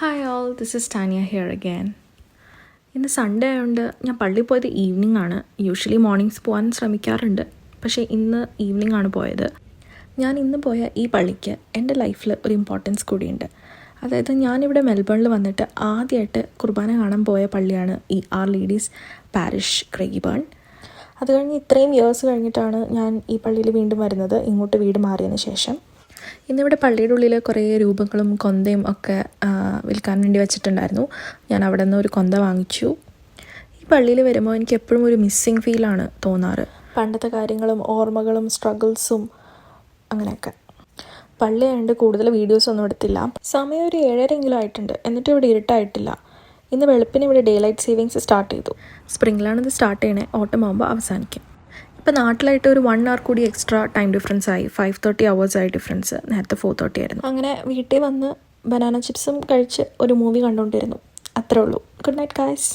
Hi all, this is Tanya here again. ഇന്ന് Sunday ആയതുകൊണ്ട് ഞാൻ പള്ളിയിൽ പോയത് ഈവനിങ് ആണ്. യൂഷ്വലി മോർണിംഗ്സ് പോകാൻ ശ്രമിക്കാറുണ്ട്, പക്ഷേ ഇന്ന് ഈവനിങ് ആണ് പോയത്. ഞാൻ ഇന്ന് പോയ ഈ പള്ളിക്ക് എൻ്റെ ലൈഫിൽ ഒരു ഇമ്പോർട്ടൻസ് കൂടിയുണ്ട്. അതായത് ഞാനിവിടെ മെൽബണിൽ വന്നിട്ട് ആദ്യമായിട്ട് കുർബാന കാണാൻ പോയ പള്ളിയാണ് ഈ ആർ ലേഡീസ് പാരിഷ് ക്രൈബേൺ. അത് കഴിഞ്ഞ് ഇത്രയും ഇയേഴ്സ് കഴിഞ്ഞിട്ടാണ് ഞാൻ ഈ പള്ളിയിൽ വീണ്ടും വരുന്നത്, ഇങ്ങോട്ട് വീട് മാറിയതിന് ശേഷം. ഇന്നിവിടെ പള്ളിയുടെ ഉള്ളിൽ കുറേ രൂപങ്ങളും കൊന്തയും ഒക്കെ വിൽക്കാൻ വേണ്ടി വെച്ചിട്ടുണ്ടായിരുന്നു. ഞാൻ അവിടെ നിന്ന് ഒരു കൊന്ത വാങ്ങിച്ചു. ഈ പള്ളിയിൽ വരുമ്പോൾ എനിക്ക് എപ്പോഴും ഒരു മിസ്സിങ് ഫീലാണ് തോന്നാറ്. പണ്ടത്തെ കാര്യങ്ങളും ഓർമ്മകളും സ്ട്രഗിൾസും അങ്ങനെയൊക്കെ. പള്ളി ആയതുകൊണ്ട് കൂടുതൽ വീഡിയോസൊന്നും എടുത്തില്ല. സമയം ഒരു 7:30 ആയിട്ടുണ്ട്, എന്നിട്ടും ഇവിടെ ഇരുട്ടായിട്ടില്ല. ഇന്ന് വെളുപ്പിന് ഇവിടെ ഡേ ലൈറ്റ് സേവിങ്സ് സ്റ്റാർട്ട് ചെയ്തു. സ്പ്രിങ്ങിലാണിത് സ്റ്റാർട്ട് ചെയ്യണേ, ഓട്ടം ആകുമ്പോൾ അവസാനിക്കും. ഇപ്പോൾ നാട്ടിലായിട്ട് ഒരു 1 hour കൂടി എക്സ്ട്രാ ടൈം ഡിഫറൻസ് ആയി. 5:30 hours ആയി ഡിഫറൻസ്. നേരത്തെ 4:30 ആയിരുന്നു. അങ്ങനെ വീട്ടിൽ വന്ന് ബനാന ചിപ്സും കഴിച്ച് ഒരു മൂവി കണ്ടുകൊണ്ടിരുന്നു. അത്രേ ഉള്ളൂ. Good night guys.